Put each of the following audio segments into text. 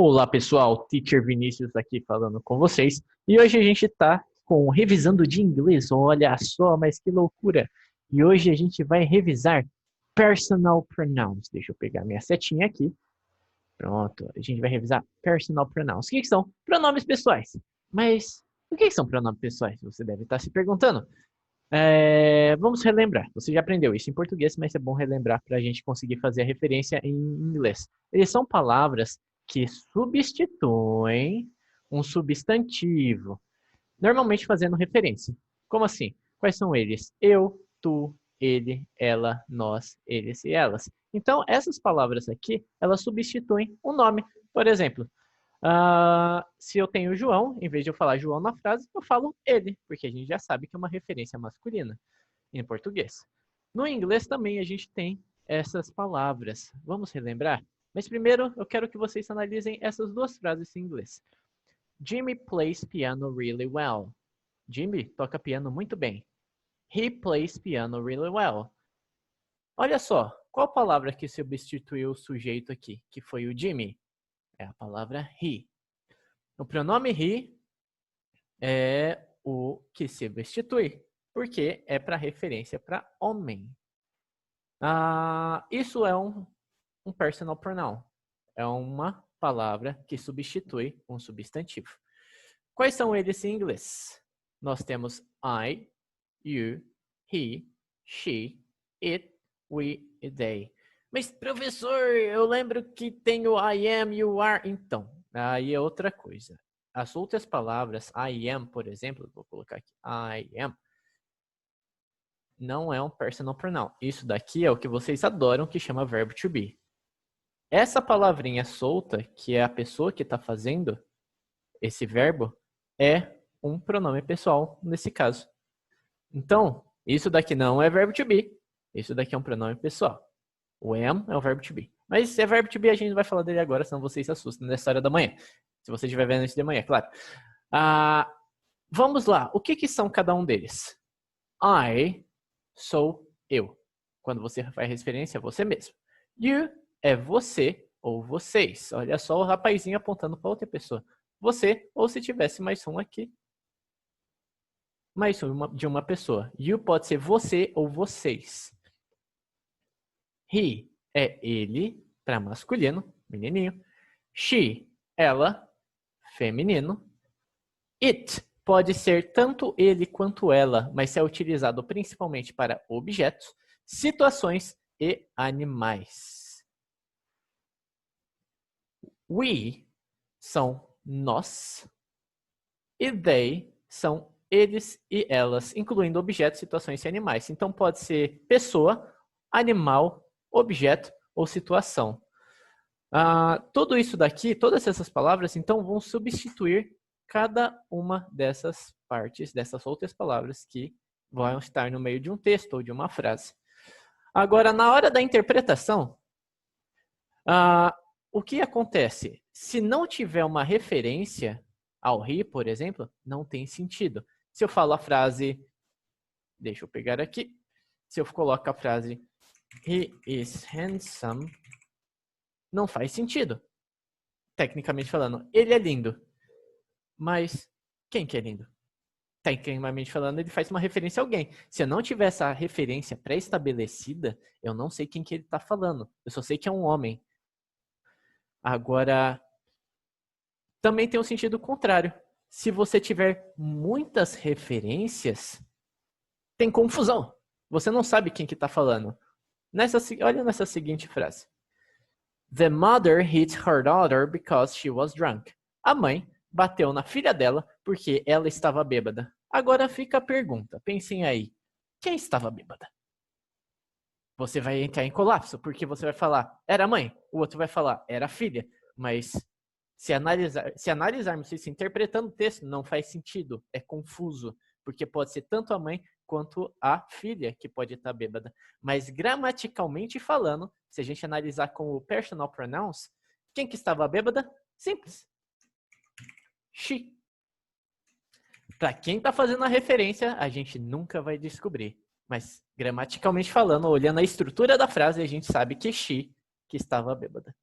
Olá pessoal, Teacher Vinícius aqui falando com vocês e hoje a gente está revisando de inglês, olha só, mas que loucura! E hoje a gente vai revisar personal pronouns. Deixa eu pegar minha setinha aqui. Pronto, a gente vai revisar personal pronouns. O que são? Pronomes pessoais. Mas o que são pronomes pessoais? Você deve estar se perguntando. Vamos relembrar. Você já aprendeu isso em português, mas é bom relembrar para a gente conseguir fazer a referência em inglês. Eles são palavras que substituem um substantivo, normalmente fazendo referência. Como assim? Quais são eles? Eu, tu, ele, ela, nós, eles e elas. Então, essas palavras aqui, elas substituem um nome. Por exemplo, se eu tenho João, em vez de eu falar João na frase, eu falo ele, porque a gente já sabe que é uma referência masculina em português. No inglês também a gente tem essas palavras. Vamos relembrar? Mas primeiro eu quero que vocês analisem essas duas frases em inglês. Jimmy plays piano really well. Jimmy toca piano muito bem. He plays piano really well. Olha só, qual palavra que substituiu o sujeito aqui, que foi o Jimmy? É a palavra he. O pronome he é o que se substitui, porque é para referência para homem. Isso é um personal pronoun. É uma palavra que substitui um substantivo. Quais são eles em inglês? Nós temos I, you, he, she, it, we e they. Mas, professor, eu lembro que tem o I am, you are. Então, aí é outra coisa. As outras palavras, I am, por exemplo, vou colocar aqui, I am, não é um personal pronoun. Isso daqui é o que vocês adoram, que chama verbo to be. Essa palavrinha solta, que é a pessoa que está fazendo esse verbo, é um pronome pessoal nesse caso. Então, isso daqui não é verbo to be. Isso daqui é um pronome pessoal. O am é o verbo to be. Mas se é verbo to be, a gente não vai falar dele agora, senão vocês se assustam nessa hora da manhã. Se você estiver vendo isso de manhã, claro. Vamos lá. O que são cada um deles? I sou eu. Quando você faz referência a você mesmo. You é você ou vocês. Olha só o rapazinho apontando para outra pessoa. Você, ou se tivesse mais um aqui. Mais um de uma pessoa. You pode ser você ou vocês. He é ele, para masculino, menininho. She, ela, feminino. It pode ser tanto ele quanto ela, mas é utilizado principalmente para objetos, situações e animais. We são nós. E they são eles e elas, incluindo objetos, situações e animais. Então pode ser pessoa, animal, objeto ou situação. Tudo isso daqui, todas essas palavras, então, vão substituir cada uma dessas partes, dessas outras palavras que vão estar no meio de um texto ou de uma frase. Agora, na hora da interpretação, o que acontece? Se não tiver uma referência ao he, por exemplo, não tem sentido. Se eu falo a frase, deixa eu pegar aqui, se eu coloco a frase he is handsome, não faz sentido. Tecnicamente falando, ele é lindo. Mas quem que é lindo? Tecnicamente falando, ele faz uma referência a alguém. Se eu não tiver essa referência pré-estabelecida, eu não sei quem que ele está falando. Eu só sei que é um homem. Agora, também tem um sentido contrário. Se você tiver muitas referências, tem confusão. Você não sabe quem que está falando. Olha nessa seguinte frase. The mother hit her daughter because she was drunk. A mãe bateu na filha dela porque ela estava bêbada. Agora fica a pergunta. Pensem aí. Quem estava bêbada? Você vai entrar em colapso, porque você vai falar, era a mãe. O outro vai falar, era a filha. Mas se analisarmos isso interpretando o texto, não faz sentido. É confuso. Porque pode ser tanto a mãe quanto a filha que pode estar bêbada. Mas gramaticalmente falando, se a gente analisar com o personal pronouns, quem que estava bêbada? Simples. She. Para quem está fazendo a referência, a gente nunca vai descobrir. Mas gramaticalmente falando, olhando a estrutura da frase, a gente sabe que she que estava bêbada.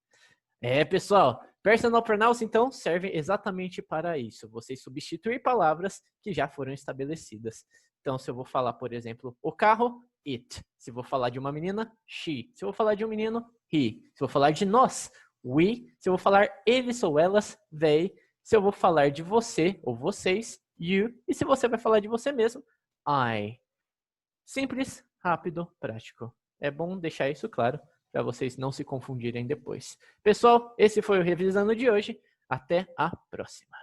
Pessoal, Personal pronouns, então, servem exatamente para isso. Você substituir palavras que já foram estabelecidas. Então, se eu vou falar, por exemplo, o carro, it. Se eu vou falar de uma menina, she. Se eu vou falar de um menino, he. Se eu vou falar de nós, we. Se eu vou falar eles ou elas, they. Se eu vou falar de você ou vocês, you. E se você vai falar de você mesmo, I. Simples, rápido, prático. É bom deixar isso claro para vocês não se confundirem depois. Pessoal, esse foi o Revisando de hoje. Até a próxima.